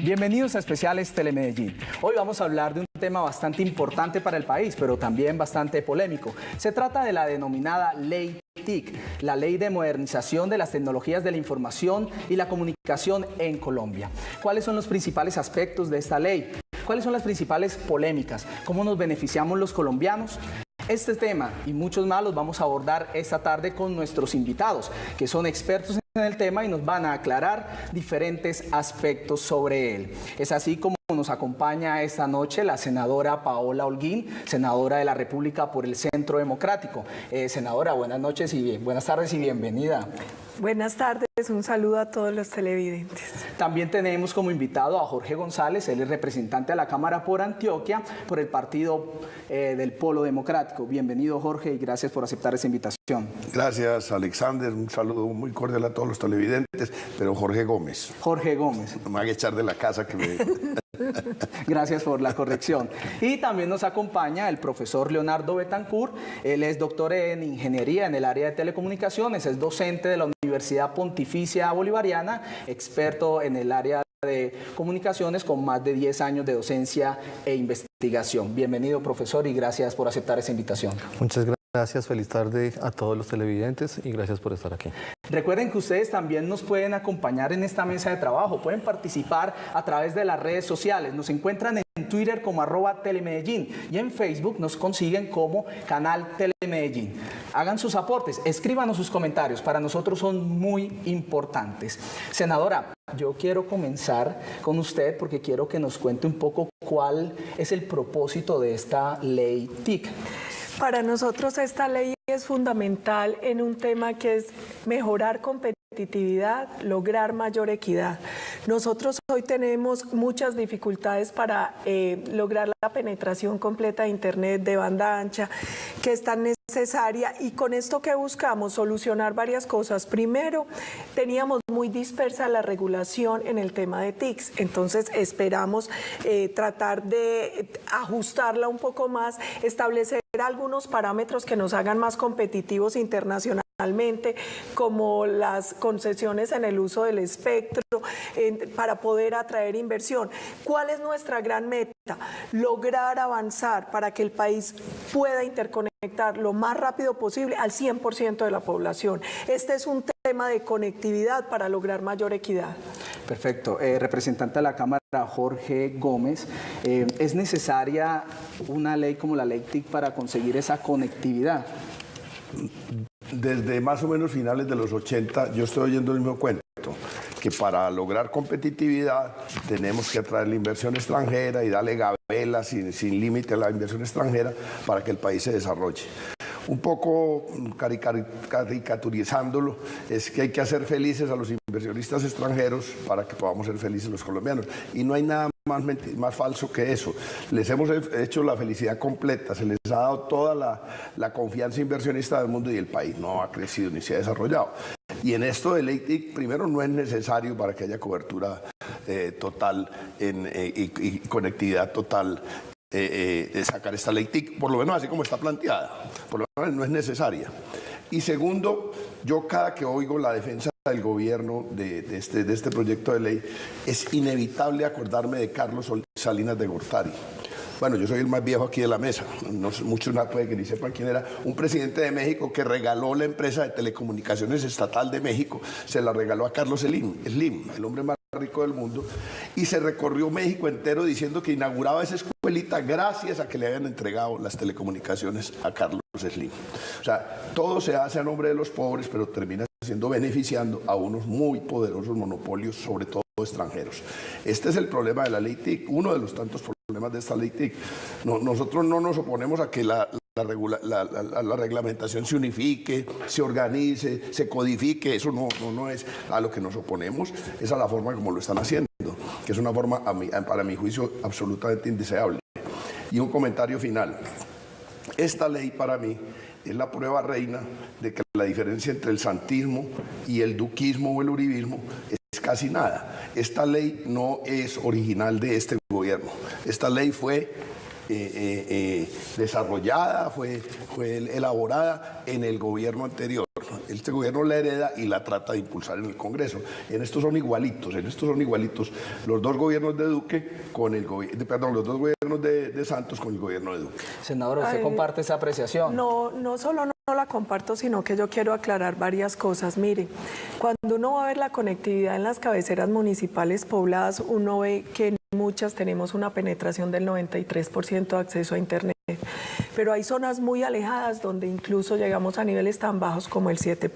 Bienvenidos a Especiales Telemedellín. Hoy vamos a hablar de un tema bastante importante para el país, pero también bastante polémico. Se trata de la denominada Ley TIC, la Ley de Modernización de las Tecnologías de la Información y la Comunicación en Colombia. ¿Cuáles son los principales aspectos de esta ley? ¿Cuáles son las principales polémicas? ¿Cómo nos beneficiamos los colombianos? Este tema y muchos más los vamos a abordar esta tarde con nuestros invitados, que son expertos en el tema y nos van a aclarar diferentes aspectos sobre él. Es así como nos acompaña esta noche la senadora Paola Holguín, senadora de la República por el Centro Democrático. Senadora, buenas noches y buenas tardes y bienvenida. Buenas tardes, un saludo a todos los televidentes. También tenemos como invitado a Jorge González, él es representante de la Cámara por Antioquia, por el partido del Polo Democrático. Bienvenido, Jorge, y gracias por aceptar esa invitación. Gracias, Alexander, un saludo muy cordial a todos los televidentes, pero Jorge Gómez. Jorge Gómez. No me van a echar de la casa que me... Gracias por la corrección. Y también nos acompaña el profesor Leonardo Betancourt. Él es doctor en Ingeniería en el área de telecomunicaciones, es docente de la Universidad Pontificia Bolivariana, experto en el área de comunicaciones con más de 10 años de docencia e investigación. Bienvenido, profesor, y gracias por aceptar esa invitación. Muchas gracias, feliz tarde a todos los televidentes y gracias por estar aquí. Recuerden que ustedes también nos pueden acompañar en esta mesa de trabajo, pueden participar a través de las redes sociales, nos encuentran en Twitter como @telemedellín y en Facebook nos consiguen como Canal Telemedellín. Hagan sus aportes, escríbanos sus comentarios, para nosotros son muy importantes. Senadora, yo quiero comenzar con usted porque quiero que nos cuente un poco cuál es el propósito de esta ley TIC. Para nosotros esta ley es fundamental en un tema que es mejorar competitividad, lograr mayor equidad. Nosotros hoy tenemos muchas dificultades para lograr la penetración completa de Internet de banda ancha, que es tan necesaria, y con esto que buscamos solucionar varias cosas. Primero, teníamos muy dispersa la regulación en el tema de TICs, entonces esperamos tratar de ajustarla un poco más, establecer algunos parámetros que nos hagan más competitivos internacionalmente, como las concesiones en el uso del espectro, para poder atraer inversión. ¿Cuál es nuestra gran meta? Lograr avanzar para que el país pueda interconectar lo más rápido posible al 100% de la población. Este es un tema de conectividad para lograr mayor equidad. Perfecto. Representante de la Cámara, Jorge Gómez, ¿es necesaria una ley como la ley TIC para conseguir esa conectividad? Desde más o menos finales de los 80, yo estoy oyendo el mismo cuento, que para lograr competitividad tenemos que atraer la inversión extranjera y darle gabela sin límite a la inversión extranjera para que el país se desarrolle. Un poco caricaturizándolo, es que hay que hacer felices a los inversionistas extranjeros para que podamos ser felices los colombianos. Y no hay nada más falso que eso. Les hemos hecho la felicidad completa, se les ha dado toda la confianza inversionista del mundo y el país no ha crecido ni se ha desarrollado. Y en esto de ley TIC, primero, no es necesario para que haya cobertura total y conectividad total de sacar esta ley TIC, por lo menos así como está planteada, por lo menos no es necesaria. Y segundo, yo cada que oigo la defensa del gobierno de este proyecto de ley, es inevitable acordarme de Carlos Salinas de Gortari. Bueno, yo soy el más viejo aquí de la mesa, muchos no puede que ni sepan quién era, un presidente de México que regaló la empresa de telecomunicaciones estatal de México, se la regaló a Carlos Slim, el hombre más rico del mundo, y se recorrió México entero diciendo que inauguraba esa escuelita gracias a que le habían entregado las telecomunicaciones a Carlos Slim. O sea, todo se hace a nombre de los pobres, pero termina beneficiando a unos muy poderosos monopolios, sobre todo extranjeros. Este es el problema de la ley TIC, uno de los tantos problemas de esta ley TIC. Nosotros no nos oponemos a que la reglamentación se unifique, se organice, se codifique, eso no es a lo que nos oponemos, es a la forma como lo están haciendo, que es una forma, para mi juicio, absolutamente indeseable. Y un comentario final. Esta ley para mí es la prueba reina de que la diferencia entre el santismo y el duquismo o el uribismo es casi nada. Esta ley no es original de este gobierno. Esta ley fue desarrollada, fue elaborada en el gobierno anterior. Este gobierno la hereda y la trata de impulsar en el Congreso. En estos son igualitos los dos gobiernos de Duque con el los dos gobiernos de Santos con el gobierno de Duque. Senadora, ¿usted comparte esa apreciación? No solo no la comparto, sino que yo quiero aclarar varias cosas. Mire, cuando uno va a ver la conectividad en las cabeceras municipales pobladas, uno ve que en muchas tenemos una penetración del 93% de acceso a Internet, pero hay zonas muy alejadas donde incluso llegamos a niveles tan bajos como el 7%.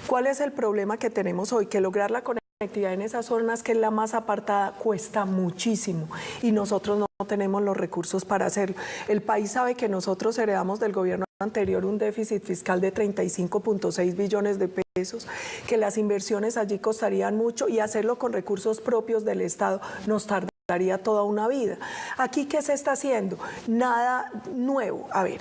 ¿Cuál es el problema que tenemos hoy? Que lograr la conectividad en esas zonas, que es la más apartada, cuesta muchísimo y nosotros no tenemos los recursos para hacerlo. El país sabe que nosotros heredamos del gobierno anterior un déficit fiscal de 35.6 billones de pesos, que las inversiones allí costarían mucho y hacerlo con recursos propios del Estado nos tardaría toda una vida. Aquí, ¿qué se está haciendo? Nada nuevo. A ver,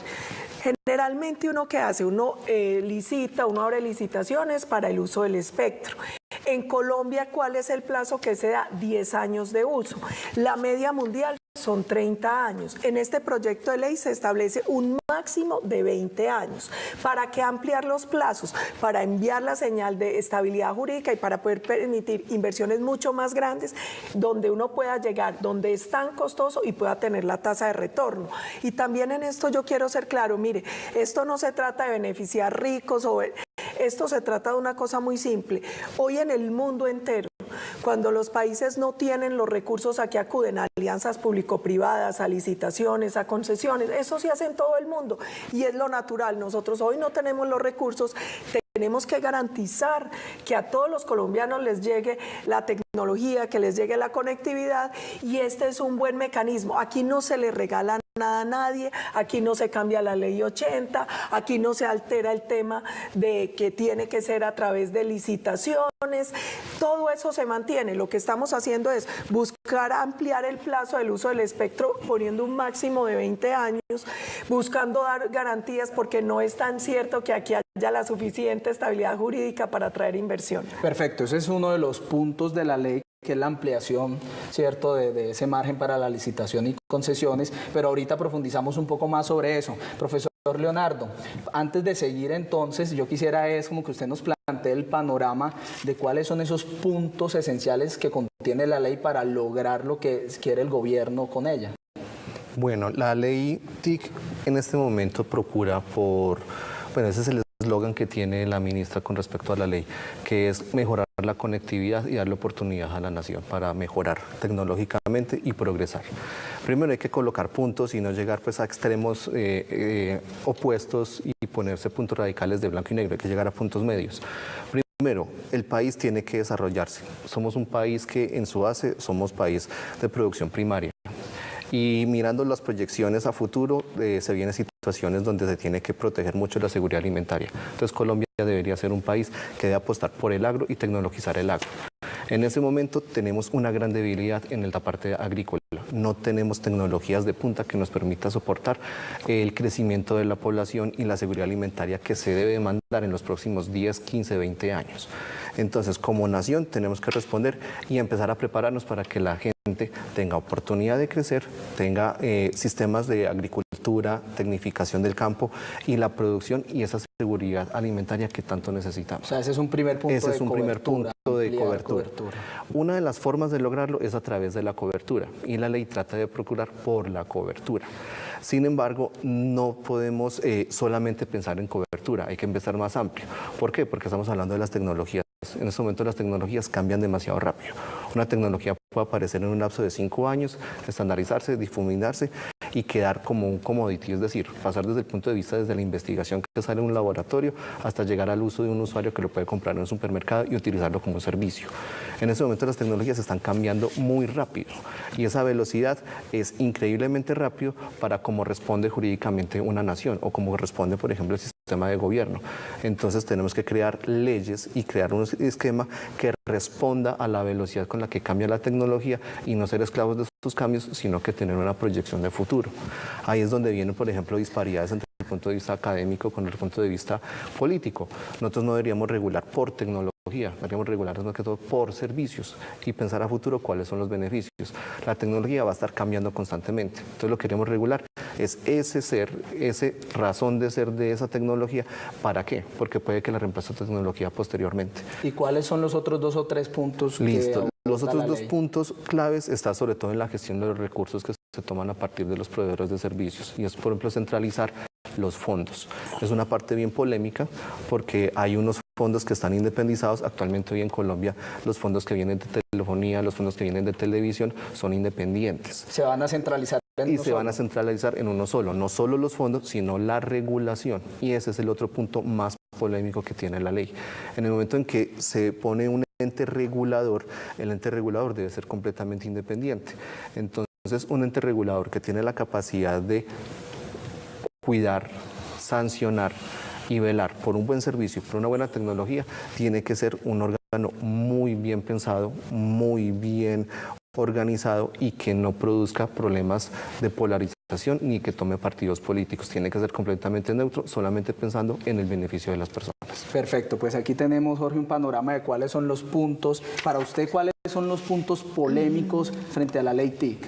generalmente uno ¿qué hace? Uno licita, uno abre licitaciones para el uso del espectro. En Colombia, ¿cuál es el plazo que se da? 10 años de uso. La media mundial son 30 años. En este proyecto de ley se establece un máximo de 20 años. ¿Para qué ampliar los plazos? Para enviar la señal de estabilidad jurídica y para poder permitir inversiones mucho más grandes donde uno pueda llegar, donde es tan costoso y pueda tener la tasa de retorno. Y también en esto yo quiero ser claro, mire, esto no se trata de beneficiar ricos o... Esto se trata de una cosa muy simple. Hoy en el mundo entero, cuando los países no tienen los recursos, ¿a qué acuden? A alianzas público-privadas, a licitaciones, a concesiones. Eso se hace en todo el mundo y es lo natural. Nosotros hoy no tenemos los recursos. Tenemos que garantizar que a todos los colombianos les llegue la tecnología, que les llegue la conectividad y este es un buen mecanismo. Aquí no se le regala nada a nadie, aquí no se cambia la ley 80, aquí no se altera el tema de que tiene que ser a través de licitaciones, todo eso se mantiene. Lo que estamos haciendo es buscar ampliar el plazo del uso del espectro poniendo un máximo de 20 años, buscando dar garantías porque no es tan cierto que aquí haya la suficiente estabilidad jurídica para atraer inversión. Perfecto, ese es uno de los puntos de la ley, que es la ampliación, ¿cierto?, de ese margen para la licitación y concesiones, pero ahorita profundizamos un poco más sobre eso. Profesor Leonardo, antes de seguir entonces, yo quisiera como que usted nos plantee el panorama de cuáles son esos puntos esenciales que contiene la ley para lograr lo que quiere el gobierno con ella. Bueno, la ley TIC en este momento procura ese es el eslogan que tiene la ministra con respecto a la ley, que es mejorar la conectividad y darle oportunidad a la nación para mejorar tecnológicamente y progresar. Primero hay que colocar puntos y no llegar a extremos opuestos y ponerse puntos radicales de blanco y negro, hay que llegar a puntos medios. Primero, el país tiene que desarrollarse. Somos un país que en su base somos país de producción primaria. Y mirando las proyecciones a futuro, se vienen situaciones donde se tiene que proteger mucho la seguridad alimentaria. Entonces Colombia debería ser un país que debe apostar por el agro y tecnologizar el agro. En ese momento tenemos una gran debilidad en la parte agrícola. No tenemos tecnologías de punta que nos permita soportar el crecimiento de la población y la seguridad alimentaria que se debe demandar en los próximos 10, 15, 20 años. Entonces, como nación tenemos que responder y empezar a prepararnos para que la gente tenga oportunidad de crecer, tenga sistemas de agricultura, tecnificación del campo y la producción y esa seguridad alimentaria que tanto necesitamos. O sea, ese es un primer punto ese es un primer punto de cobertura. Una de las formas de lograrlo es a través de la cobertura y la ley trata de procurar por la cobertura. Sin embargo, no podemos solamente pensar en cobertura, hay que empezar más amplio. ¿Por qué? Porque estamos hablando de las tecnologías. En este momento las tecnologías cambian demasiado rápido. Una tecnología puede aparecer en un lapso de 5 años, estandarizarse, difuminarse y quedar como un commodity, es decir, pasar desde el punto de vista desde la investigación que sale en un laboratorio hasta llegar al uso de un usuario que lo puede comprar en un supermercado y utilizarlo como un servicio. En este momento las tecnologías están cambiando muy rápido y esa velocidad es increíblemente rápido para cómo responde jurídicamente una nación o cómo responde, por ejemplo, el sistema de gobierno. Entonces tenemos que crear leyes y crear un esquema que responda a la velocidad con la que cambia la tecnología y no ser esclavos de sus cambios, sino que tener una proyección de futuro. Ahí es donde vienen, por ejemplo, disparidades entre el punto de vista académico con el punto de vista político. Nosotros no deberíamos regular por tecnología, deberíamos regularnos más que todo por servicios y pensar a futuro cuáles son los beneficios. La tecnología va a estar cambiando constantemente, entonces lo que queremos regular es ese razón de ser de esa tecnología. ¿Para qué? Porque puede que la reemplace otra tecnología posteriormente. ¿Y cuáles son los otros 2 o 3 puntos? Listo. Los otros 2 ley? puntos claves está sobre todo en la gestión de los recursos que se toman a partir de los proveedores de servicios, y es, por ejemplo, centralizar los fondos. Es una parte bien polémica porque hay unos fondos que están independizados. Actualmente hoy en Colombia los fondos que vienen de telefonía, los fondos que vienen de televisión son independientes. Se van a centralizar en Y se van a centralizar en uno solo, no solo los fondos, sino la regulación. Y ese es el otro punto más polémico que tiene la ley. En el momento en que se pone un ente regulador, el ente regulador debe ser completamente independiente. Entonces, un ente regulador que tiene la capacidad de cuidar, sancionar y velar por un buen servicio, por una buena tecnología, tiene que ser un órgano muy bien pensado, muy bien organizado y que no produzca problemas de polarización ni que tome partidos políticos. Tiene que ser completamente neutro, solamente pensando en el beneficio de las personas. Perfecto, pues aquí tenemos, Jorge, un panorama de cuáles son los puntos. Para usted, ¿cuáles son los puntos polémicos frente a la ley TIC?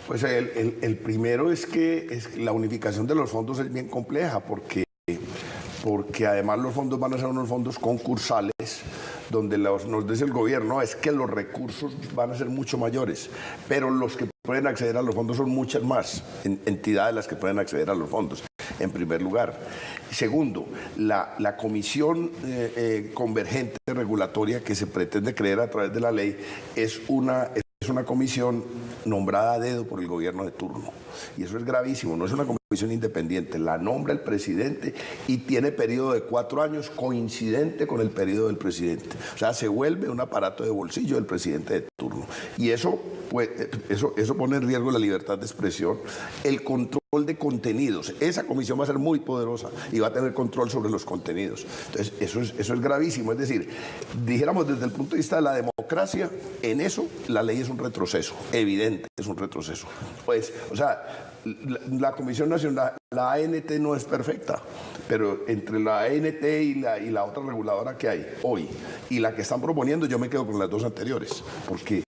Pues el primero es que la unificación de los fondos es bien compleja porque además los fondos van a ser unos fondos concursales donde nos dice el gobierno es que los recursos van a ser mucho mayores, pero los que pueden acceder a los fondos son muchas más entidades las que pueden acceder a los fondos, en primer lugar. Segundo, la comisión convergente regulatoria que se pretende crear a través de la ley es una comisión nombrada a dedo por el gobierno de turno. Y eso es gravísimo, no es una comisión independiente, la nombra el presidente y tiene periodo de 4 años coincidente con el periodo del presidente. O sea, se vuelve un aparato de bolsillo del presidente de turno. Y eso pone en riesgo la libertad de expresión, el control de contenidos. Esa comisión va a ser muy poderosa y va a tener control sobre los contenidos. Entonces, eso es gravísimo. Es decir, dijéramos desde el punto de vista de la democracia, en eso la ley es un retroceso, evidente, es un retroceso. Pues, o sea, la Comisión Nacional, la ANT no es perfecta, pero entre la ANT y la otra reguladora que hay hoy y la que están proponiendo, yo me quedo con las 2 anteriores, porque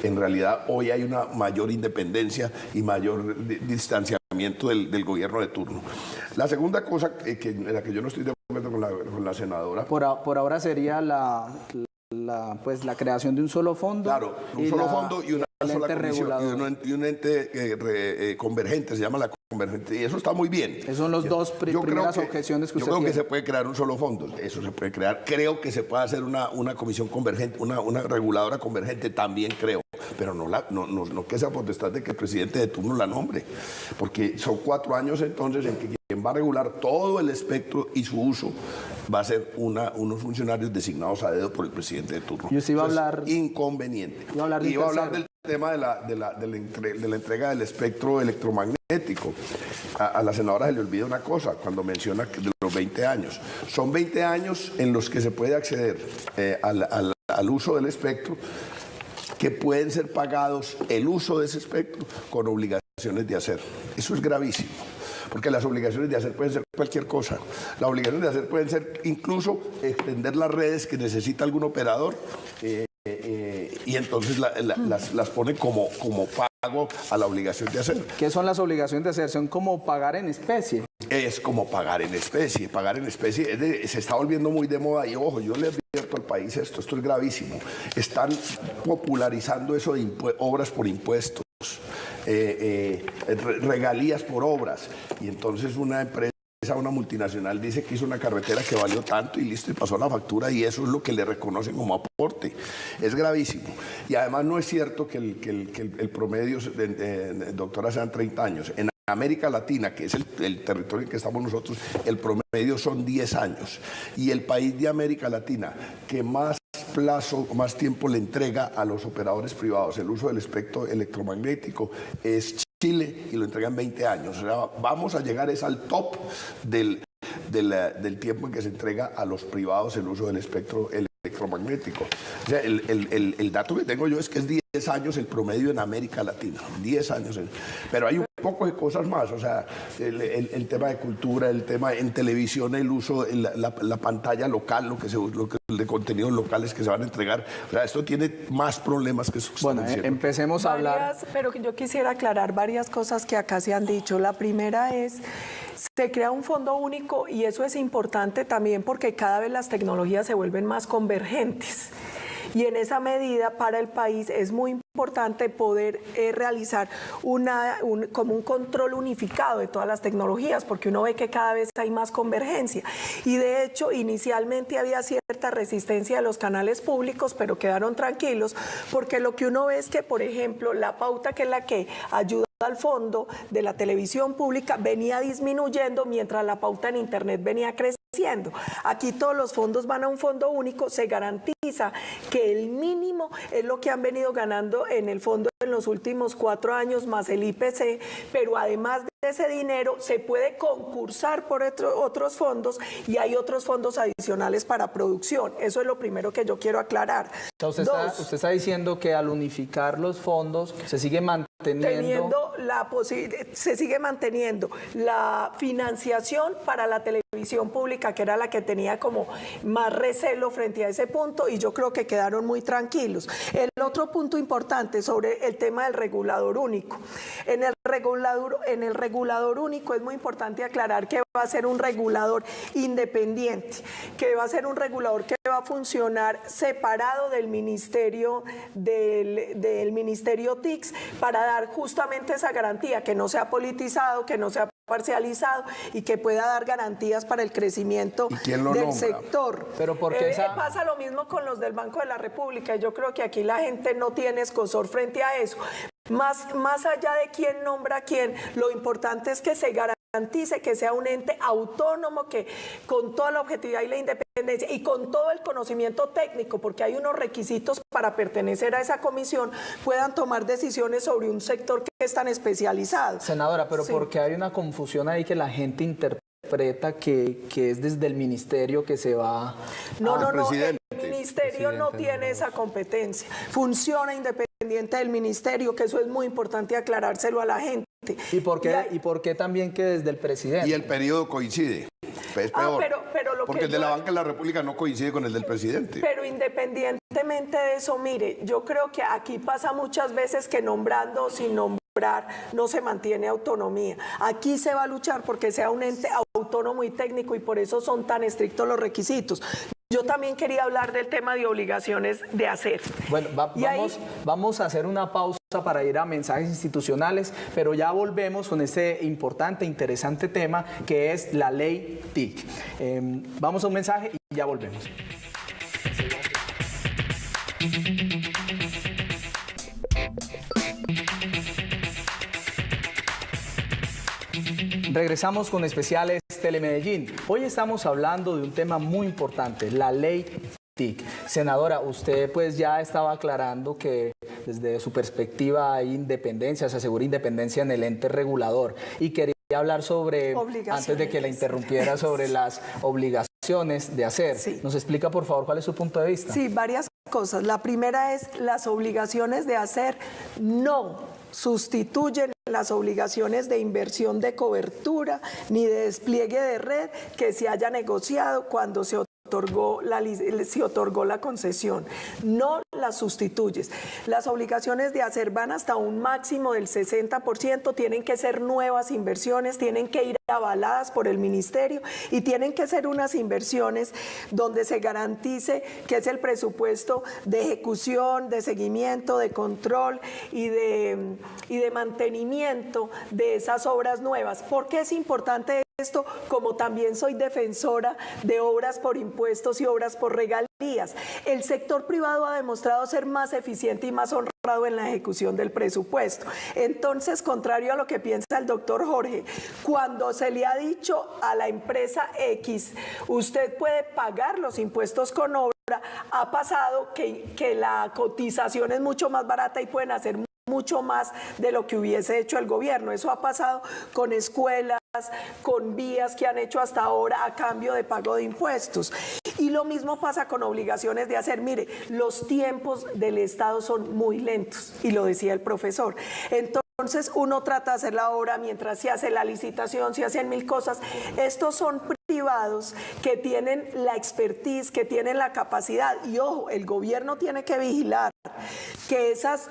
en realidad hoy hay una mayor independencia y mayor distanciamiento del gobierno de turno. La segunda cosa en la que yo no estoy de acuerdo con la senadora. Por ahora sería la creación de un solo fondo. Claro, un solo fondo y una sola comisión y un ente convergente, se llama la convergente, y eso está muy bien. Esos son los dos primeras objeciones que usted tiene. Yo creo tiene. que se puede crear un solo fondo, eso se puede crear. Creo que se puede hacer una comisión convergente, una reguladora convergente, también creo, pero no que sea potestad de que el presidente de turno la nombre, porque son 4 años entonces en que quien va a regular todo el espectro y su uso va a ser unos funcionarios designados a dedo por el presidente de turno. Y usted iba a hablar... Inconveniente. Iba a hablar del tema de la entrega del espectro electromagnético. A la senadora se le olvida una cosa cuando menciona que de los 20 años. Son 20 años en los que se puede acceder al uso del espectro, que pueden ser pagados el uso de ese espectro con obligaciones de hacer. Eso es gravísimo. Porque las obligaciones de hacer pueden ser cualquier cosa. Las obligaciones de hacer pueden ser incluso extender las redes que necesita algún operador y entonces las pone como pago a la obligación de hacer. ¿Qué son las obligaciones de hacer? Son como pagar en especie. Es como pagar en especie. Pagar en especie se está volviendo muy de moda y ojo, yo le advierto al país esto es gravísimo. Están popularizando eso de obras por impuestos. Regalías por obras, y entonces una multinacional dice que hizo una carretera que valió tanto y listo, y pasó la factura, y eso es lo que le reconocen como aporte. Es gravísimo. Y además no es cierto que el promedio, doctora, sean 30 años. En América Latina, que es el territorio en que estamos nosotros, el promedio son 10 años. Y el país de América Latina que más tiempo le entrega a los operadores privados el uso del espectro electromagnético es Chile, y lo entregan 20 años. O sea, vamos a llegar al top del tiempo en que se entrega a los privados el uso del espectro electromagnético. O sea, el dato que tengo yo es que es 10 años el promedio en América Latina, 10 años. Pero hay poco de cosas más, o sea, el tema de cultura, el tema en televisión, el uso, la pantalla local, de contenidos locales que se van a entregar. O sea, esto tiene más problemas que eso que Bueno, están diciendo. empecemos a hablar. Pero yo quisiera aclarar varias cosas que acá se han dicho. La primera es, se crea un fondo único y eso es importante también porque cada vez las tecnologías se vuelven más convergentes. Y en esa medida para el país es muy importante poder realizar como un control unificado de todas las tecnologías, porque uno ve que cada vez hay más convergencia. Y de hecho, inicialmente había cierta resistencia de los canales públicos, pero quedaron tranquilos, porque lo que uno ve es que, por ejemplo, la pauta, que es la que ayuda al fondo de la televisión pública, venía disminuyendo mientras la pauta en Internet venía creciendo. Aquí todos los fondos van a un fondo único, se garantiza que el mínimo es lo que han venido ganando en el fondo en los últimos 4 años más el IPC, pero además de ese dinero se puede concursar por otros fondos y hay otros fondos adicionales para producción. Eso es lo primero que yo quiero aclarar. O sea, usted está diciendo que al unificar los fondos se sigue se sigue manteniendo la financiación para la televisión pública, que era la que tenía como más recelo frente a ese punto, y yo creo que quedaron muy tranquilos. El otro punto importante sobre el tema del regulador único. En el regulador único es muy importante aclarar que va a ser un regulador independiente, que va a ser un regulador que va a funcionar separado del ministerio TICS, para dar justamente esa garantía, que no sea politizado, que no sea parcializado y que pueda dar garantías para el crecimiento del sector. Pero porque pasa lo mismo con los del Banco de la República. Yo creo que aquí la gente no tiene escozor frente a eso. Más allá de quién nombra a quién, lo importante es que se garantice que sea un ente autónomo, que con toda la objetividad y la independencia y con todo el conocimiento técnico, porque hay unos requisitos para pertenecer a esa comisión, puedan tomar decisiones sobre un sector que es tan especializado. Senadora, pero sí, porque hay una confusión ahí que la gente interpreta que es desde el ministerio que se va... No, el ministerio no tiene esa competencia. Funciona independiente del ministerio, que eso es muy importante aclarárselo a la gente. ¿Y por qué también que desde el presidente? Y el periodo coincide. Es peor, pero porque el de la Banca de la República no coincide con el del presidente. Pero independientemente de eso, mire, yo creo que aquí pasa muchas veces que nombrando o sin nombrar no se mantiene autonomía. Aquí se va a luchar porque sea un ente autónomo y técnico, y por eso son tan estrictos los requisitos. Yo también quería hablar del tema de obligaciones de hacer. Bueno, vamos a hacer una pausa para ir a mensajes institucionales, pero ya volvemos con este importante, interesante tema que es la ley TIC. Vamos a un mensaje y ya volvemos. Regresamos con especiales Telemedellín. Hoy estamos hablando de un tema muy importante, la ley TIC. Senadora, usted pues ya estaba aclarando que desde su perspectiva hay independencia, se asegura independencia en el ente regulador, y quería hablar sobre, antes de que la interrumpiera, sobre las obligaciones de hacer. Sí. ¿Nos explica por favor cuál es su punto de vista? Sí, varias cosas. La primera es, las obligaciones de hacer no sustituyen las obligaciones de inversión de cobertura ni de despliegue de red que se haya negociado cuando se otorgó la concesión. No las sustituyes. Las obligaciones de hacer van hasta un máximo del 60%, tienen que ser nuevas inversiones, tienen que ir avaladas por el ministerio y tienen que ser unas inversiones donde se garantice que es el presupuesto de ejecución, de seguimiento, de control y de mantenimiento de esas obras nuevas. ¿Por qué es importante esto? Como también soy defensora de obras por impuestos y obras por regalías. El sector privado ha demostrado ser más eficiente y más honrado en la ejecución del presupuesto. Entonces, contrario a lo que piensa el doctor Jorge, cuando se le ha dicho a la empresa X, usted puede pagar los impuestos con obra, ha pasado que la cotización es mucho más barata y pueden hacer mucho más de lo que hubiese hecho el gobierno. Eso ha pasado con escuelas, con vías que han hecho hasta ahora a cambio de pago de impuestos. Y lo mismo pasa con obligaciones de hacer. Mire, los tiempos del Estado son muy lentos, y lo decía el profesor. Entonces, entonces uno trata de hacer la obra mientras se hace la licitación, se hacen mil cosas. Estos son privados que tienen la expertise, que tienen la capacidad. Y ojo, el gobierno tiene que vigilar que esas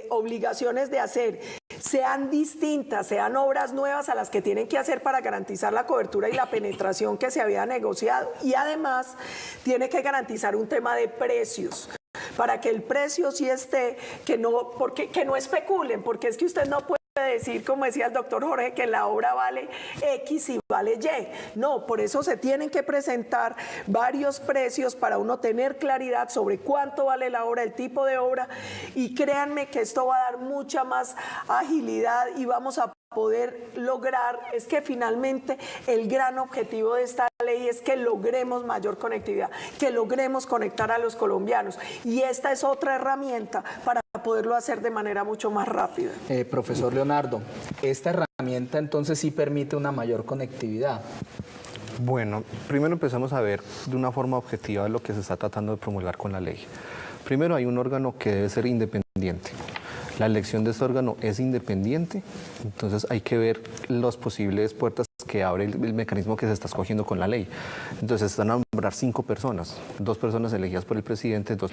obligaciones de hacer sean distintas, sean obras nuevas a las que tienen que hacer para garantizar la cobertura y la penetración que se había negociado. Y además tiene que garantizar un tema de precios, para que el precio sí esté, que no especulen, porque es que usted no puede decir, como decía el doctor Jorge, que la obra vale X y vale Y. No, por eso se tienen que presentar varios precios para uno tener claridad sobre cuánto vale la obra, el tipo de obra, y créanme que esto va a dar mucha más agilidad y vamos a poder lograr, es que finalmente el gran objetivo de esta ley es que logremos mayor conectividad, que logremos conectar a los colombianos, y esta es otra herramienta para poderlo hacer de manera mucho más rápida. Profesor Leonardo, esta herramienta entonces sí permite una mayor conectividad. Bueno, primero empezamos a ver de una forma objetiva lo que se está tratando de promulgar con la ley. Primero, hay un órgano que debe ser independiente. La elección de este órgano es independiente, entonces hay que ver las posibles puertas que abre el mecanismo que se está escogiendo con la ley. Entonces están a nombrar 5 personas, 2 personas elegidas por el presidente, 2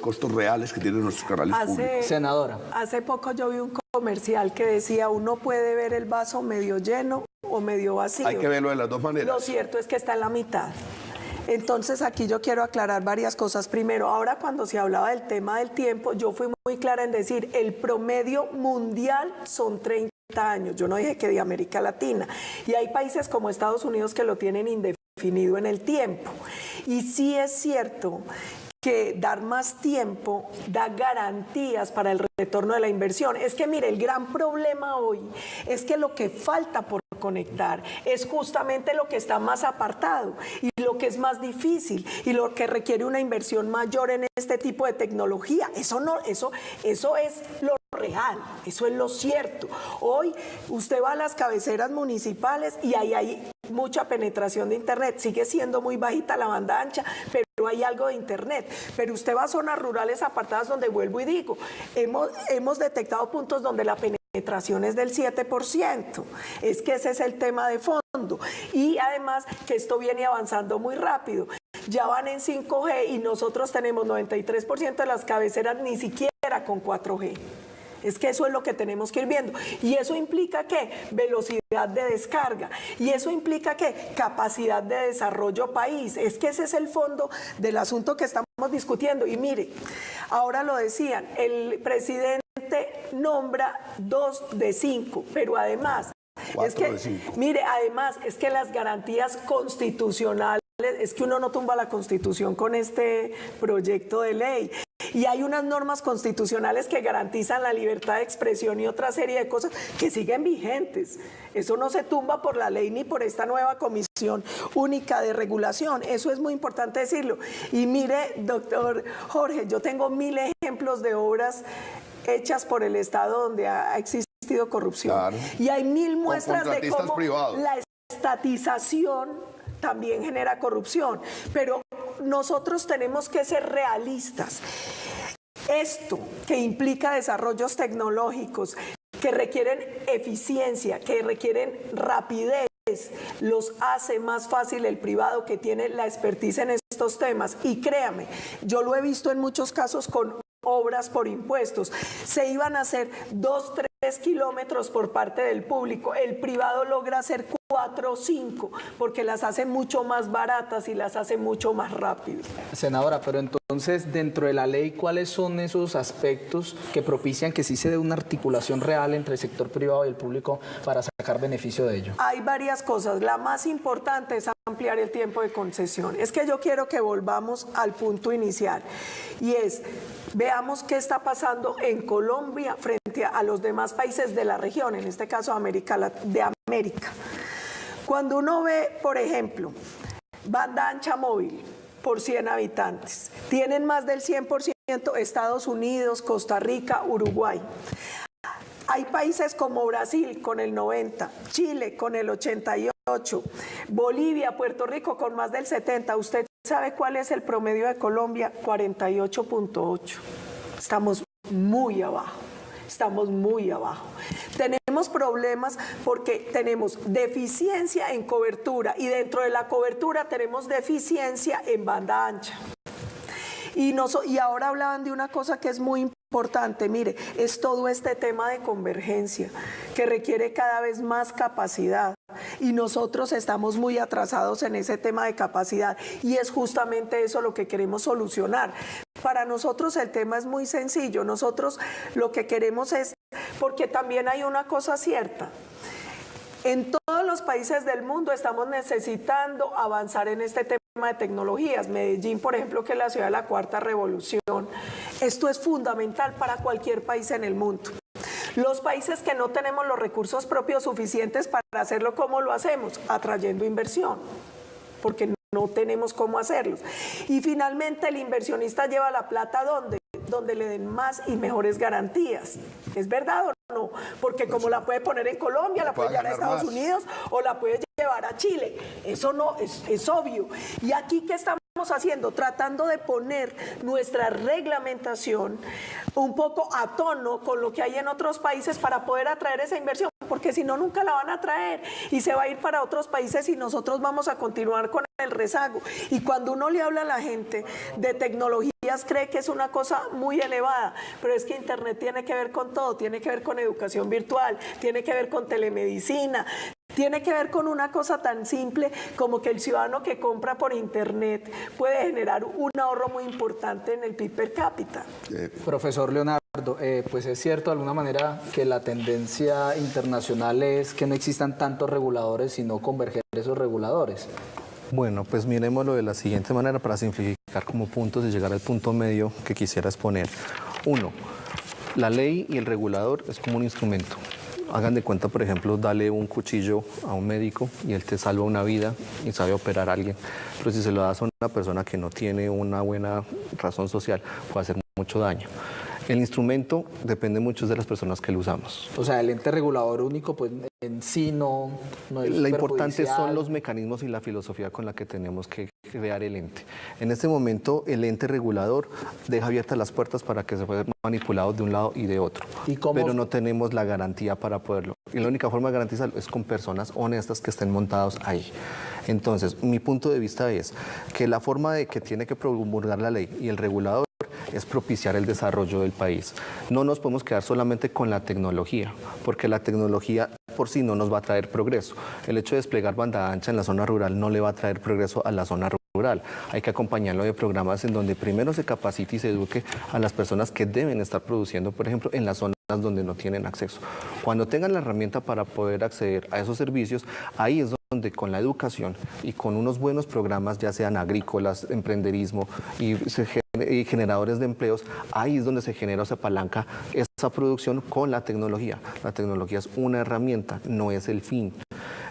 costos reales que tienen nuestros canales públicos. Senadora. Hace poco yo vi un comercial que decía, uno puede ver el vaso medio lleno o medio vacío. Hay que verlo de las dos maneras. Lo cierto es que está en la mitad. Entonces aquí yo quiero aclarar varias cosas. Primero, ahora cuando se hablaba del tema del tiempo, yo fui muy clara en decir, el promedio mundial son 30 años. Yo no dije que de América Latina. Y hay países como Estados Unidos que lo tienen indefinido en el tiempo. Y sí es cierto que dar más tiempo da garantías para el retorno de la inversión. Es que mire, el gran problema hoy es que lo que falta por conectar es justamente lo que está más apartado y lo que es más difícil y lo que requiere una inversión mayor en este tipo de tecnología. Eso es lo real, eso es lo cierto. Hoy usted va a las cabeceras municipales y ahí hay mucha penetración de internet, sigue siendo muy bajita la banda ancha, pero hay algo de internet. Pero usted va a zonas rurales apartadas donde, vuelvo y digo, hemos detectado puntos donde la penetración es del 7%. Es que ese es el tema de fondo. Y además que esto viene avanzando muy rápido. Ya van en 5G y nosotros tenemos 93% de las cabeceras ni siquiera con 4G. Es que eso es lo que tenemos que ir viendo. Y eso implica ¿qué? Velocidad de descarga. Y eso implica ¿qué? Capacidad de desarrollo país. Es que ese es el fondo del asunto que estamos discutiendo. Y mire, ahora lo decían, el presidente nombra 2 de 5, pero además, 4 de 5. Mire, además, es que las garantías constitucionales, es que uno no tumba la Constitución con este proyecto de ley. Y hay unas normas constitucionales que garantizan la libertad de expresión y otra serie de cosas que siguen vigentes. Eso no se tumba por la ley ni por esta nueva Comisión Única de Regulación. Eso es muy importante decirlo. Y mire, doctor Jorge, yo tengo 1000 ejemplos de obras hechas por el Estado donde ha existido corrupción. Claro. Y hay 1000 muestras de cómo privados. La estatización también genera corrupción, pero nosotros tenemos que ser realistas. Esto que implica desarrollos tecnológicos, que requieren eficiencia, que requieren rapidez, los hace más fácil el privado que tiene la expertise en estos temas. Y créame, yo lo he visto en muchos casos con obras por impuestos. Se iban a hacer 2, 3 kilómetros por parte del público. El privado logra hacer 4 o 5 porque las hace mucho más baratas y las hace mucho más rápido. Senadora, pero entonces dentro de la ley, ¿cuáles son esos aspectos que propician que sí se dé una articulación real entre el sector privado y el público para sacar beneficio de ello? Hay varias cosas. La más importante es ampliar el tiempo de concesión. Es que yo quiero que volvamos al punto inicial y es, veamos qué está pasando en Colombia frente a los demás países de la región, en este caso de América. Cuando uno ve, por ejemplo, banda ancha móvil por 100 habitantes, tienen más del 100% Estados Unidos, Costa Rica, Uruguay. Hay países como Brasil con el 90%, Chile con el 88%, Bolivia, Puerto Rico con más del 70%. ¿Usted sabe cuál es el promedio de Colombia? 48.8%. Estamos muy abajo. Estamos muy abajo. Tenemos problemas porque tenemos deficiencia en cobertura y dentro de la cobertura tenemos deficiencia en banda ancha. Y ahora hablaban de una cosa que es muy importante, mire, es todo este tema de convergencia que requiere cada vez más capacidad y nosotros estamos muy atrasados en ese tema de capacidad y es justamente eso lo que queremos solucionar. Para nosotros el tema es muy sencillo, nosotros lo que queremos es, porque también hay una cosa cierta, en todos los países del mundo estamos necesitando avanzar en este tema de tecnologías. Medellín, por ejemplo, que es la ciudad de la cuarta revolución, esto es fundamental para cualquier país en el mundo. Los países que no tenemos los recursos propios suficientes para hacerlo, ¿cómo lo hacemos? Atrayendo inversión, porque no tenemos cómo hacerlo. Y finalmente el inversionista lleva la plata ¿dónde? Donde le den más y mejores garantías. ¿Es verdad o no? Porque como la puede poner en Colombia, la puede llevar a Estados Unidos o la puede llevar a Chile. Eso no es obvio. Y aquí, ¿qué estamos haciendo? Tratando de poner nuestra reglamentación un poco a tono con lo que hay en otros países para poder atraer esa inversión, porque si no, nunca la van a traer y se va a ir para otros países y nosotros vamos a continuar con el rezago. Y cuando uno le habla a la gente de tecnologías, cree que es una cosa muy elevada, pero es que Internet tiene que ver con todo, tiene que ver con educación virtual, tiene que ver con telemedicina, tiene que ver con una cosa tan simple como que el ciudadano que compra por Internet puede generar un ahorro muy importante en el PIB per cápita. Profesor Leonardo, pues es cierto de alguna manera que la tendencia internacional es que no existan tantos reguladores, sino converger esos reguladores. Bueno, pues miremoslo de la siguiente manera para simplificar como puntos y llegar al punto medio que quisiera exponer. Uno, la ley y el regulador es como un instrumento. Hagan de cuenta, por ejemplo, dale un cuchillo a un médico y él te salva una vida y sabe operar a alguien. Pero si se lo das a una persona que no tiene una buena razón social, puede hacer mucho daño. El instrumento depende mucho de las personas que lo usamos. O sea, el ente regulador único, pues en sí no es Lo importante perjudicial. son los mecanismos y la filosofía con la que tenemos que crear el ente. En este momento, el ente regulador deja abiertas las puertas para que se puedan manipular de un lado y de otro. ¿Y cómo? Pero no tenemos la garantía para poderlo. Y la única forma de garantizarlo es con personas honestas que estén montados ahí. Entonces, mi punto de vista es que la forma de que tiene que promulgar la ley y el regulador es propiciar el desarrollo del país. No nos podemos quedar solamente con la tecnología, porque la tecnología por sí no nos va a traer progreso. El hecho de desplegar banda ancha en la zona rural no le va a traer progreso a la zona rural. Hay que acompañarlo de programas en donde primero se capacite y se eduque a las personas que deben estar produciendo, por ejemplo, en las zonas donde no tienen acceso. Cuando tengan la herramienta para poder acceder a esos servicios, ahí es donde con la educación y con unos buenos programas, ya sean agrícolas, emprenderismo y generadores de empleos, ahí es donde se genera o se apalanca esa producción con la tecnología. La tecnología es una herramienta, no es el fin.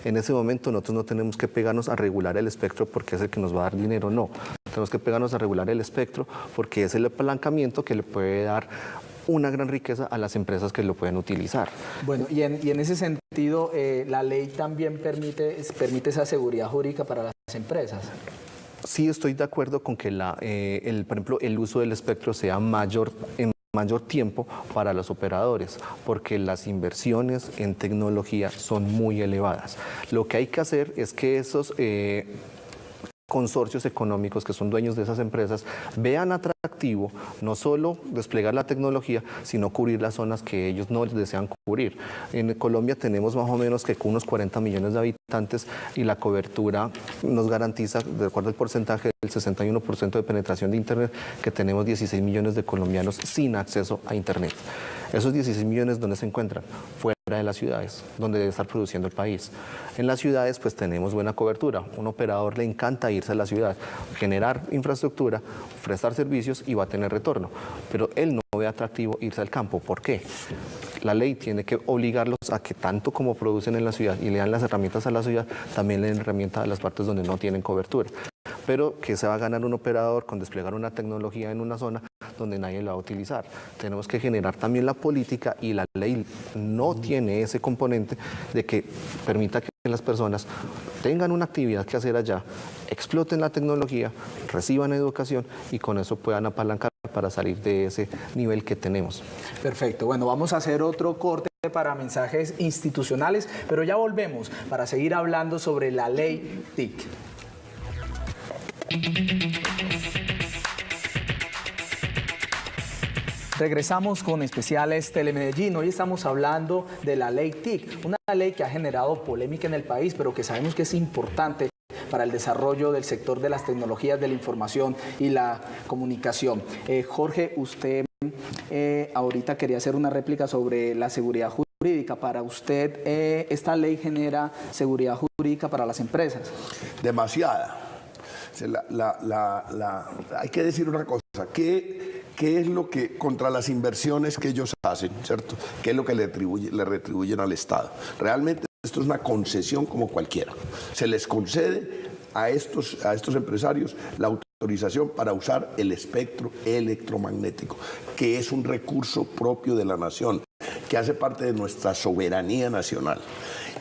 En ese momento nosotros no tenemos que pegarnos a regular el espectro porque es el que nos va a dar dinero, no. Tenemos que pegarnos a regular el espectro porque es el apalancamiento que le puede dar una gran riqueza a las empresas que lo pueden utilizar. Bueno, y en ese sentido, la ley también permite esa seguridad jurídica para las empresas. Sí, estoy de acuerdo con que, por ejemplo, el uso del espectro sea en mayor tiempo para los operadores, porque las inversiones en tecnología son muy elevadas. Lo que hay que hacer es que esos consorcios económicos que son dueños de esas empresas vean atractivo no solo desplegar la tecnología, sino cubrir las zonas que ellos no desean cubrir. En Colombia tenemos más o menos que unos 40 millones de habitantes y la cobertura nos garantiza, de acuerdo al porcentaje del 61% de penetración de Internet, que tenemos 16 millones de colombianos sin acceso a Internet. Esos 16 millones, ¿dónde se encuentran? Fuera de las ciudades, donde debe estar produciendo el país. En las ciudades, pues tenemos buena cobertura. Un operador le encanta irse a la ciudad, generar infraestructura, prestar servicios y va a tener retorno. Pero él no ve atractivo irse al campo. ¿Por qué? La ley tiene que obligarlos a que tanto como producen en la ciudad y le dan las herramientas a la ciudad, también le den herramientas a las partes donde no tienen cobertura. Pero que se va a ganar un operador con desplegar una tecnología en una zona donde nadie la va a utilizar. Tenemos que generar también la política y la ley no tiene ese componente de que permita que las personas tengan una actividad que hacer allá, exploten la tecnología, reciban educación y con eso puedan apalancar para salir de ese nivel que tenemos. Perfecto, bueno, vamos a hacer otro corte para mensajes institucionales, pero ya volvemos para seguir hablando sobre la ley TIC. Regresamos con Especiales Telemedellín. Hoy estamos hablando de la ley TIC, una ley que ha generado polémica en el país, pero que sabemos que es importante para el desarrollo del sector de las tecnologías de la información y la comunicación. Jorge, usted ahorita quería hacer una réplica sobre la seguridad jurídica. Para usted, ¿esta ley genera seguridad jurídica para las empresas? Demasiada. Hay que decir una cosa, ¿qué es lo que, contra las inversiones que ellos hacen, ¿cierto? ¿Qué es lo que le retribuyen al Estado? Realmente esto es una concesión como cualquiera. Se les concede a estos empresarios la autorización para usar el espectro electromagnético, que es un recurso propio de la nación, que hace parte de nuestra soberanía nacional.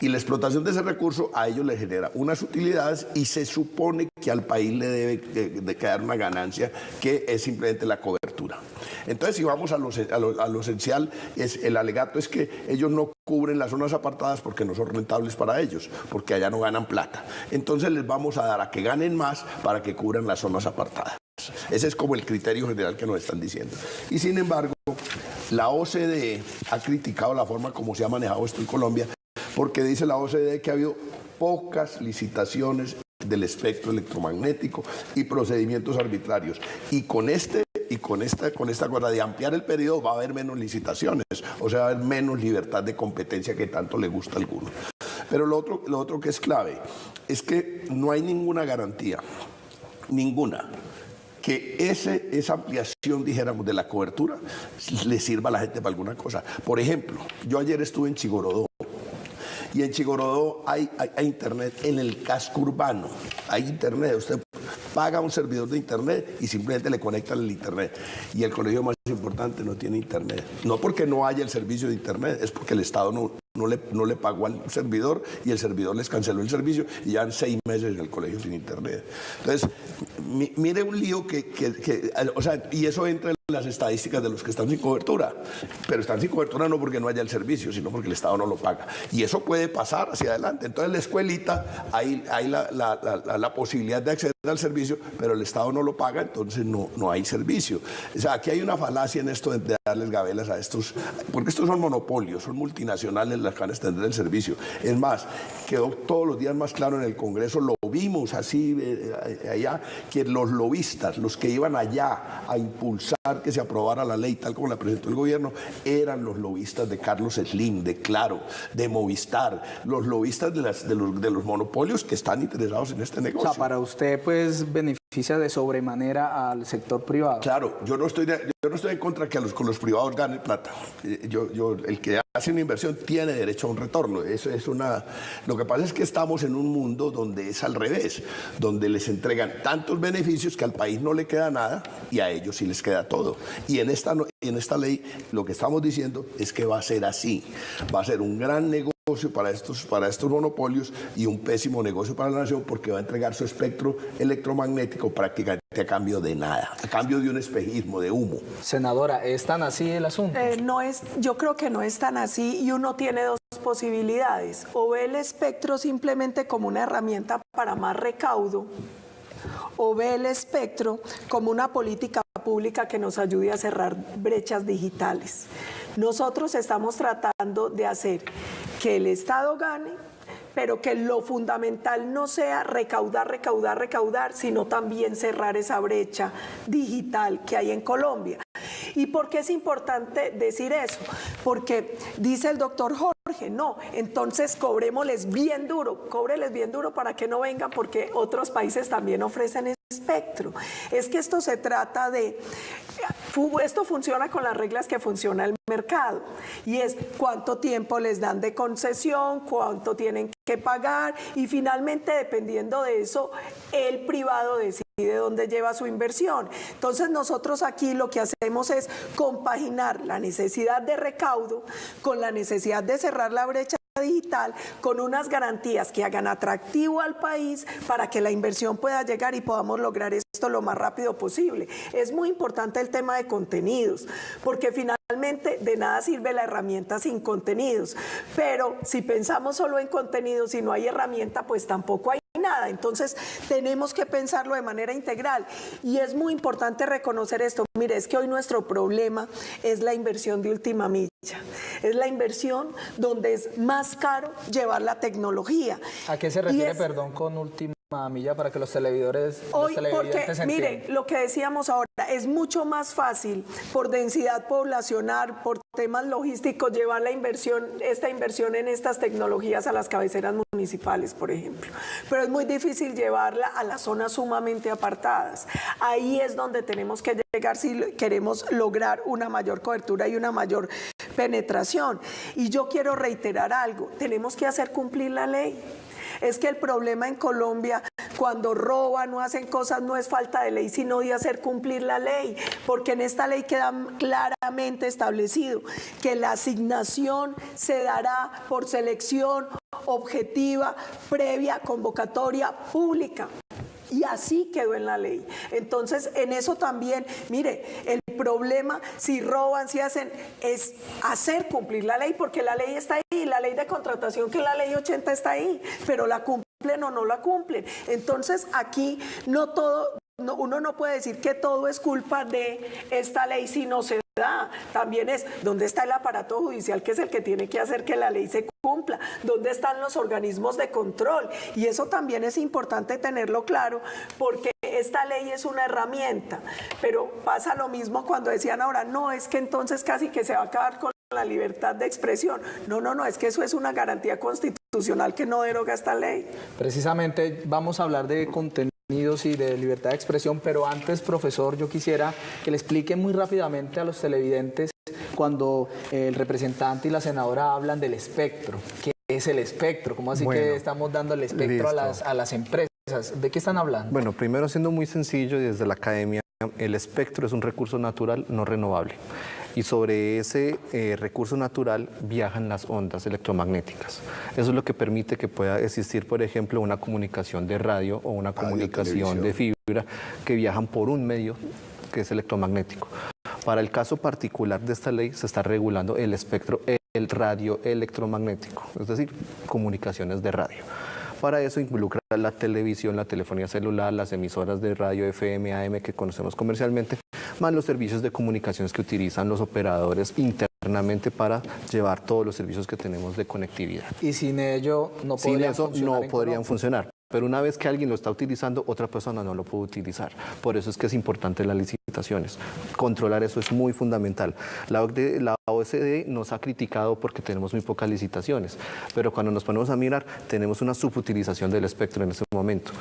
Y la explotación de ese recurso a ellos les genera unas utilidades y se supone que al país le debe de quedar una ganancia que es simplemente la cobertura. Entonces, si vamos a lo esencial, el alegato es que ellos no cubren las zonas apartadas porque no son rentables para ellos, porque allá no ganan plata. Entonces les vamos a dar a que ganen más para que cubran las zonas apartadas. Ese es como el criterio general que nos están diciendo. Y sin embargo, la OCDE ha criticado la forma como se ha manejado esto en Colombia, porque dice la OCDE que ha habido pocas licitaciones del espectro electromagnético y procedimientos arbitrarios. Y con esta cosa de ampliar el periodo va a haber menos licitaciones, o sea, va a haber menos libertad de competencia que tanto le gusta a algunos. Pero lo otro que es clave es que no hay ninguna garantía, ninguna, que esa ampliación, dijéramos, de la cobertura le sirva a la gente para alguna cosa. Por ejemplo, yo ayer estuve en Chigorodó, y en Chigorodó hay internet en el casco urbano, hay internet, usted paga un servidor de internet y simplemente le conectan el internet. Y el colegio más importante no tiene internet, no porque no haya el servicio de internet, es porque el Estado no le pagó al servidor y el servidor les canceló el servicio y ya han 6 meses en el colegio sin internet. Entonces, mire un lío o sea, y eso entra en las estadísticas de los que están sin cobertura, pero están sin cobertura no porque no haya el servicio, sino porque el Estado no lo paga. Y eso puede pasar hacia adelante. Entonces, la escuelita, hay la posibilidad de acceder al servicio, pero el Estado no lo paga, entonces no hay servicio. O sea, aquí hay una falacia en esto de darles gabelas a estos, porque estos son monopolios, son multinacionales las que van a extender el servicio. Es más, quedó todos los días más claro en el Congreso, lo vimos así allá, que los lobistas, los que iban allá a impulsar que se aprobara la ley tal como la presentó el gobierno, eran los lobistas de Carlos Slim, de Claro, de Movistar, los lobistas de los monopolios que están interesados en este negocio. O sea, para usted, pues, beneficia de sobremanera al sector privado. Claro, yo no estoy en contra que con los privados ganen plata. El que hace una inversión tiene derecho a un retorno. Lo que pasa es que estamos en un mundo donde es al revés, donde les entregan tantos beneficios que al país no le queda nada y a ellos sí les queda todo. Y en esta ley lo que estamos diciendo es que va a ser así. Va a ser un gran negocio para estos monopolios y un pésimo negocio para la nación, porque va a entregar su espectro electromagnético prácticamente a cambio de nada, a cambio de un espejismo, de humo. Senadora, ¿es tan así el asunto? Yo creo que no es tan así y uno tiene dos posibilidades. O ve el espectro simplemente como una herramienta para más recaudo, o ve el espectro como una política pública que nos ayude a cerrar brechas digitales. Nosotros estamos tratando de hacer que el Estado gane, pero que lo fundamental no sea recaudar, sino también cerrar esa brecha digital que hay en Colombia. ¿Y por qué es importante decir eso? Porque dice el doctor Jorge, no, entonces cóbreles bien duro para que no vengan, porque otros países también ofrecen espectro. Es que esto se trata de, esto funciona con las reglas que funciona el mercado, y es cuánto tiempo les dan de concesión, cuánto tienen que pagar, y finalmente, dependiendo de eso, el privado decide dónde lleva su inversión. Entonces nosotros aquí lo que hacemos es compaginar la necesidad de recaudo con la necesidad de cerrar la brecha digital con unas garantías que hagan atractivo al país para que la inversión pueda llegar y podamos lograr esto lo más rápido posible. Es muy importante el tema de contenidos, porque finalmente de nada sirve la herramienta sin contenidos, pero si pensamos solo en contenidos y no hay herramienta, pues tampoco hay nada. Entonces tenemos que pensarlo de manera integral y es muy importante reconocer esto. Mire, es que hoy nuestro problema es la inversión de última milla, es la inversión donde es más caro llevar la tecnología. ¿A qué se refiere, perdón, con última milla para que los televidentes entiendan? Mire, lo que decíamos ahora, es mucho más fácil por densidad poblacional, por temas logísticos, llevar esta inversión en estas tecnologías a las cabeceras municipales, por ejemplo. Pero es muy difícil llevarla a las zonas sumamente apartadas. Ahí es donde tenemos que llegar si queremos lograr una mayor cobertura y una mayor penetración. Y yo quiero reiterar algo, tenemos que hacer cumplir la ley. Es que el problema en Colombia, cuando roban o hacen cosas, no es falta de ley, sino de hacer cumplir la ley, porque en esta ley queda claramente establecido que la asignación se dará por selección objetiva, previa convocatoria pública. Y así quedó en la ley. Entonces, en eso también, mire, el problema, si roban, si hacen, es hacer cumplir la ley, porque la ley está ahí, la ley de contratación, que es la ley 80, está ahí, pero la cumplen o no la cumplen. Entonces, aquí no todo, uno no puede decir que todo es culpa de esta ley si no se da. También es dónde está el aparato judicial, que es el que tiene que hacer que la ley se cumpla, dónde están los organismos de control, y eso también es importante tenerlo claro, porque esta ley es una herramienta, pero pasa lo mismo cuando decían ahora, no, es que entonces casi que se va a acabar con la libertad de expresión. No, es que eso es una garantía constitucional que no deroga esta ley. Precisamente vamos a hablar de contenidos y de libertad de expresión, pero antes, profesor, yo quisiera que le explique muy rápidamente a los televidentes cuando el representante y la senadora hablan del espectro. ¿Qué es el espectro? ¿Cómo así que estamos dando el espectro a las empresas? ¿De qué están hablando? Bueno, primero, siendo muy sencillo, desde la academia, el espectro es un recurso natural no renovable. Y sobre ese recurso natural viajan las ondas electromagnéticas. Eso es lo que permite que pueda existir, por ejemplo, una comunicación de radio o una comunicación de fibra que viajan por un medio que es electromagnético. Para el caso particular de esta ley se está regulando el espectro, el radio electromagnético, es decir, comunicaciones de radio. Para eso involucra la televisión, la telefonía celular, las emisoras de radio FM, AM que conocemos comercialmente, más los servicios de comunicaciones que utilizan los operadores internamente para llevar todos los servicios que tenemos de conectividad. Y sin ello no podrían funcionar. Pero una vez que alguien lo está utilizando, otra persona no lo puede utilizar. Por eso es que es importante las licitaciones. Controlar eso es muy fundamental. La OCDE nos ha criticado porque tenemos muy pocas licitaciones, pero cuando nos ponemos a mirar, tenemos una subutilización del espectro en ese momento.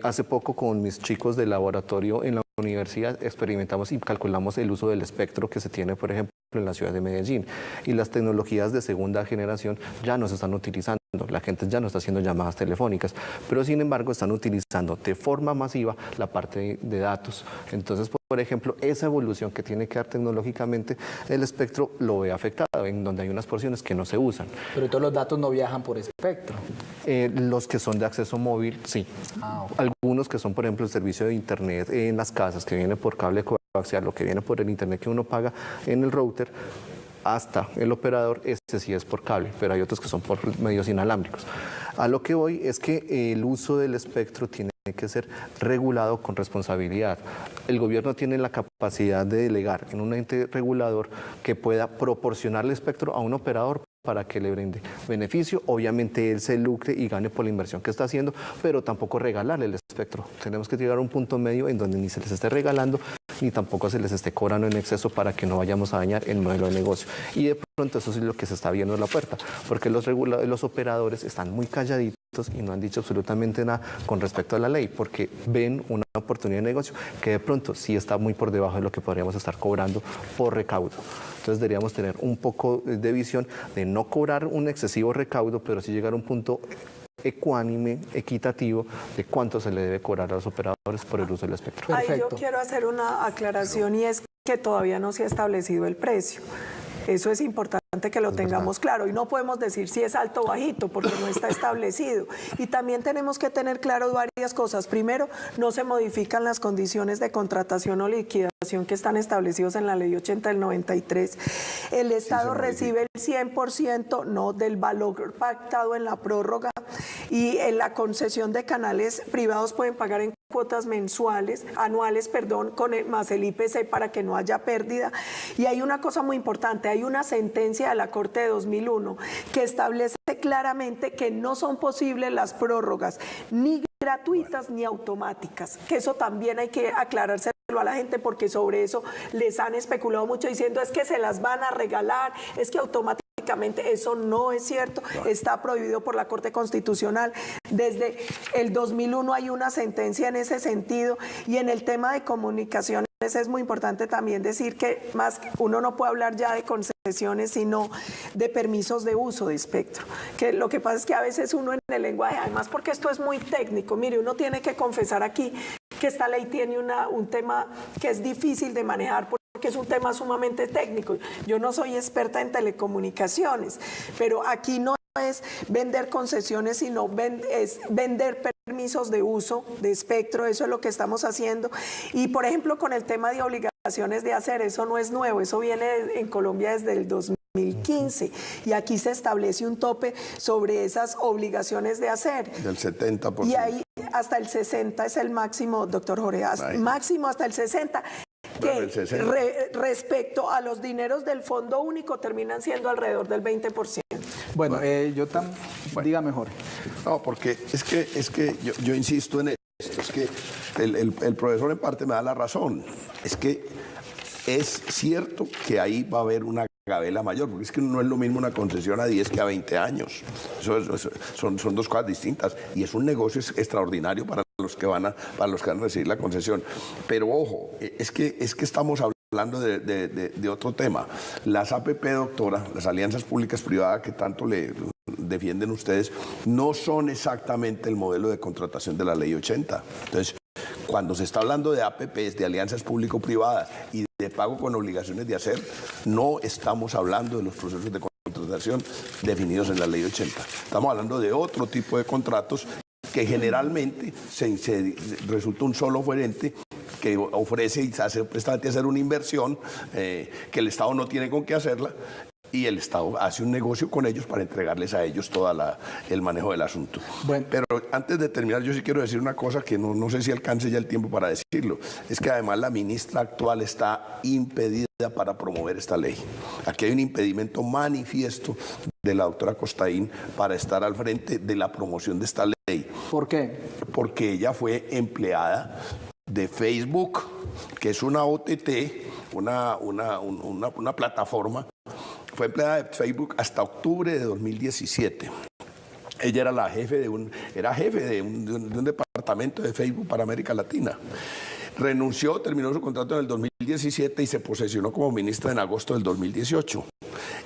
Hace poco con mis chicos del laboratorio en la universidad experimentamos y calculamos el uso del espectro que se tiene, por ejemplo, en la ciudad de Medellín. Y las tecnologías de segunda generación ya no se están utilizando. La gente ya no está haciendo llamadas telefónicas, pero sin embargo están utilizando de forma masiva la parte de datos. Entonces, por ejemplo, esa evolución que tiene que dar tecnológicamente, el espectro lo ve afectado, en donde hay unas porciones que no se usan. Pero todos los datos no viajan por espectro. Los que son de acceso móvil, sí. Okay. Algunos que son, por ejemplo, el servicio de internet en las casas, que viene por cable coaxial, lo que viene por el internet que uno paga en el router, hasta el operador, ese sí es por cable, pero hay otros que son por medios inalámbricos. A lo que voy es que el uso del espectro tiene que ser regulado con responsabilidad. El gobierno tiene la capacidad de delegar en un ente regulador que pueda proporcionar el espectro a un operador para que le brinde beneficio. Obviamente él se lucre y gane por la inversión que está haciendo, pero tampoco regalarle el espectro. Tenemos que llegar a un punto medio en donde ni se les esté regalando ni tampoco se les esté cobrando en exceso para que no vayamos a dañar el modelo de negocio. Y de pronto eso es lo que se está viendo en la puerta, porque los operadores están muy calladitos y no han dicho absolutamente nada con respecto a la ley, porque ven una oportunidad de negocio que de pronto sí está muy por debajo de lo que podríamos estar cobrando por recaudo. Entonces deberíamos tener un poco de visión de no cobrar un excesivo recaudo, pero sí llegar a un punto ecuánime, equitativo, de cuánto se le debe cobrar a los operadores por el uso del espectro. Ahí yo quiero hacer una aclaración y es que todavía no se ha establecido el precio. Eso es importante que lo tengamos claro y no podemos decir si es alto o bajito porque no está establecido. Y también tenemos que tener claro varias cosas. Primero, no se modifican las condiciones de contratación o liquidación que están establecidos en la Ley 80 del 93. El Estado recibe el 100% no del valor pactado en la prórroga y en la concesión de canales privados pueden pagar en cuotas anuales, más el IPC para que no haya pérdida. Y hay una cosa muy importante, hay una sentencia de la Corte de 2001 que establece claramente que no son posibles las prórrogas ni gratuitas ni automáticas, que eso también hay que aclarárselo a la gente porque sobre eso les han especulado mucho diciendo es que se las van a regalar, es que automáticamente. Eso no es cierto, está prohibido por la Corte Constitucional. Desde el 2001 hay una sentencia en ese sentido y en el tema de comunicaciones es muy importante también decir que más uno no puede hablar ya de concesiones sino de permisos de uso de espectro, que lo que pasa es que a veces uno en el lenguaje, además porque esto es muy técnico, mire, uno tiene que confesar aquí que esta ley tiene un tema que es difícil de manejar porque es un tema sumamente técnico. Yo no soy experta en telecomunicaciones, pero aquí no es vender concesiones, sino es vender permisos de uso de espectro, eso es lo que estamos haciendo. Y por ejemplo, con el tema de obligaciones de hacer, eso no es nuevo, eso viene en Colombia desde el 2015 y aquí se establece un tope sobre esas obligaciones de hacer. Del 70%. Y ahí hasta el 60 es el máximo, doctor Jorge, máximo hasta el 60%. Que respecto a los dineros del Fondo Único terminan siendo alrededor del 20%. Bueno, diga mejor. No, porque es que yo insisto en esto, es que el profesor en parte me da la razón, es que es cierto que ahí va a haber una gabela mayor, porque es que no es lo mismo una concesión a 10 que a 20 años. Son dos cosas distintas y es un negocio extraordinario para los que van a recibir la concesión. Pero ojo, es que estamos hablando de otro tema. Las APP, doctora, las alianzas públicas privadas que tanto le defienden ustedes, no son exactamente el modelo de contratación de la Ley 80. Entonces, cuando se está hablando de APPs, de alianzas público-privadas y de pago con obligaciones de hacer, no estamos hablando de los procesos de contratación definidos en la Ley 80. Estamos hablando de otro tipo de contratos que generalmente resulta un solo oferente que ofrece y hace prestante hacer una inversión que el Estado no tiene con qué hacerla y el Estado hace un negocio con ellos para entregarles a ellos todo el manejo del asunto. Bueno. Pero antes de terminar, yo sí quiero decir una cosa que no sé si alcance ya el tiempo para decirlo. Es que además la ministra actual está impedida para promover esta ley. Aquí hay un impedimento manifiesto de la doctora Costaín para estar al frente de la promoción de esta ley. ¿Por qué? Porque ella fue empleada de Facebook, que es una OTT, una plataforma. Fue empleada de Facebook hasta octubre de 2017. Ella era la jefe de un departamento de Facebook para América Latina. Renunció, terminó su contrato en el 2017 y se posesionó como ministra en agosto del 2018.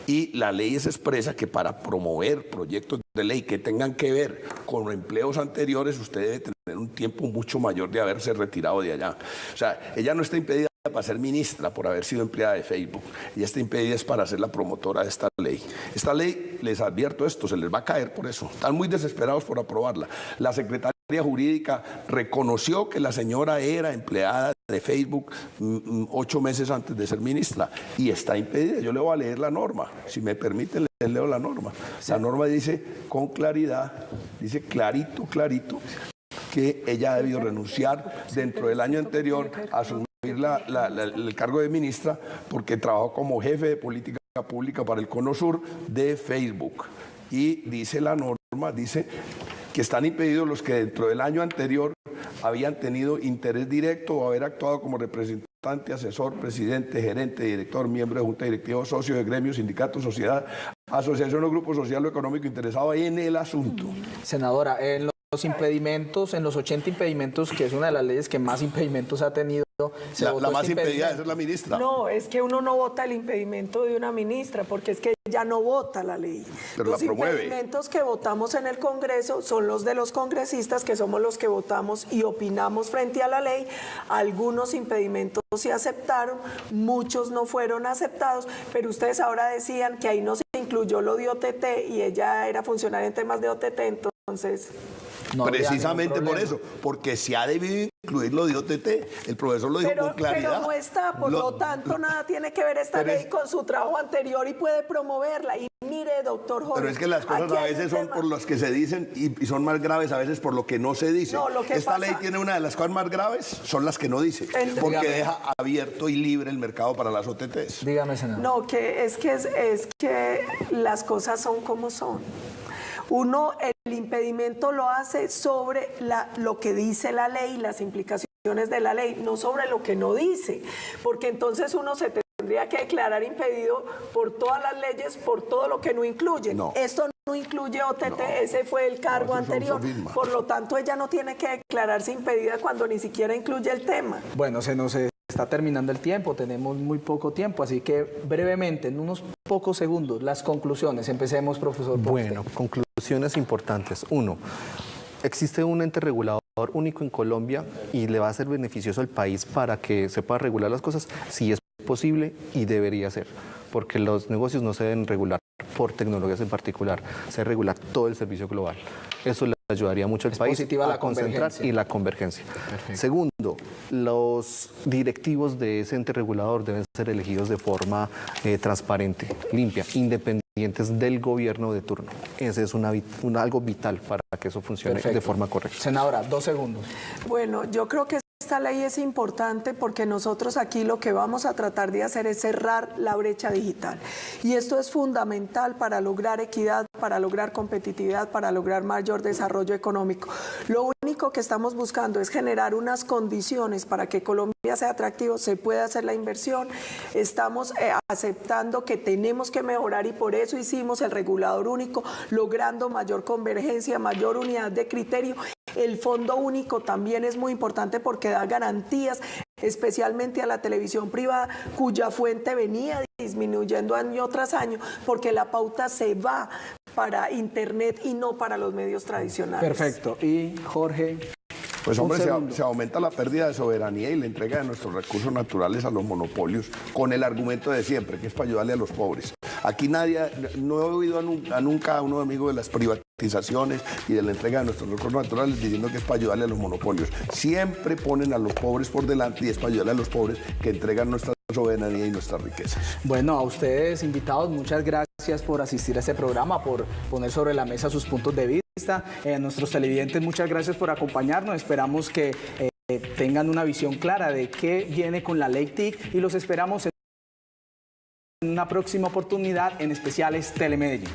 Y la ley es expresa que para promover proyectos de ley que tengan que ver con empleos anteriores, usted debe tener un tiempo mucho mayor de haberse retirado de allá. O sea, ella no está impedida para ser ministra por haber sido empleada de Facebook. Ella está impedida es para ser la promotora de esta ley. Esta ley, les advierto esto, se les va a caer por eso. Están muy desesperados por aprobarla. La secretaria jurídica reconoció que la señora era empleada de Facebook 8 meses antes de ser ministra y está impedida. Yo le voy a leer la norma. Si me permite, le leo la norma. Sí. La norma dice con claridad, dice clarito, que ella ha debido renunciar dentro del año anterior a asumir el cargo de ministra porque trabajó como jefe de política pública para el Cono Sur de Facebook. Y dice la norma, dice que están impedidos los que dentro del año anterior habían tenido interés directo o haber actuado como representante, asesor, presidente, gerente, director, miembro de junta directiva, socio de gremios, sindicatos, sociedad, asociación o grupo social o económico interesado en el asunto. Senadora, en los impedimentos, en los 80 impedimentos, que es una de las leyes que más impedimentos ha tenido se La votó más este impedida impedimento. es la ministra. No, es que uno no vota el impedimento de una ministra, porque es que ella no vota la ley. Pero Los la promueve. impedimentos que votamos en el Congreso son los de los congresistas, que somos los que votamos y opinamos frente a la ley. Algunos impedimentos se aceptaron, muchos no fueron aceptados, pero ustedes ahora decían que ahí no se incluyó lo de OTT y ella era funcionaria en temas de OTT, entonces... No habría Precisamente ningún por problema. eso, porque se ha debido incluir lo de OTT. El profesor lo dijo con claridad. Pero no está, por lo tanto, nada tiene que ver esta Pero ley es- con su trabajo anterior y puede promoverla. Y mire, doctor Jorge, Pero es que las cosas aquí a hay un veces son tema. por las que se dicen y son más graves a veces por lo que no se dice. No, lo que Esta pasa- ley tiene una de las cosas más graves, son las que no dice, Dígame. porque deja abierto y libre el mercado para las OTTs. Dígame, senador. No, es que las cosas son como son. Uno, el impedimento lo hace sobre lo que dice la ley, las implicaciones de la ley, no sobre lo que no dice, porque entonces uno se tendría que declarar impedido por todas las leyes, por todo lo que no incluye. No. Esto no incluye OTT, ese fue el cargo No, eso es un anterior, sofisma. por lo tanto ella no tiene que declararse impedida cuando ni siquiera incluye el tema. Bueno, se nos está terminando el tiempo, tenemos muy poco tiempo, así que brevemente, en unos pocos segundos, las conclusiones. Empecemos, profesor. por Bueno, usted. conclusiones importantes. Uno, existe un ente regulador único en Colombia y le va a ser beneficioso al país para que se pueda regular las cosas, si es posible y debería ser, porque los negocios no se deben regular por tecnologías en particular, se debe regular todo el servicio global. Eso le ayudaría mucho al país positiva la a concentrar convergencia. y la convergencia. Segundo, los directivos de ese ente regulador deben ser elegidos de forma transparente, limpia, independientes del gobierno de turno. Ese es algo vital para que eso funcione de Perfecto. forma correcta. Senadora, 2 segundos. Bueno, yo creo que esta ley es importante porque nosotros aquí lo que vamos a tratar de hacer es cerrar la brecha digital. Y esto es fundamental para lograr equidad, para lograr competitividad, para lograr mayor desarrollo económico. Lo único que estamos buscando es generar unas condiciones para que Colombia sea atractivo, se pueda hacer la inversión. Estamos aceptando que tenemos que mejorar y por eso hicimos el regulador único, logrando mayor convergencia, mayor unidad de criterio. El fondo único también es muy importante porque da garantías, especialmente a la televisión privada, cuya fuente venía disminuyendo año tras año, porque la pauta se va para Internet y no para los medios tradicionales. Perfecto. Y Jorge. Pues un hombre, segundo. se aumenta la pérdida de soberanía y la entrega de nuestros recursos naturales a los monopolios con el argumento de siempre, que es para ayudarle a los pobres. Aquí no he oído nunca a uno amigo de las privatizaciones y de la entrega de nuestros recursos naturales diciendo que es para ayudarle a los monopolios. Siempre ponen a los pobres por delante y es para ayudarle a los pobres que entregan nuestra soberanía y nuestras riquezas. Bueno, a ustedes invitados, muchas gracias por asistir a este programa, por poner sobre la mesa sus puntos de vista. A nuestros televidentes, muchas gracias por acompañarnos. Esperamos que tengan una visión clara de qué viene con la ley TIC y los esperamos en una próxima oportunidad en Especiales Telemedellín.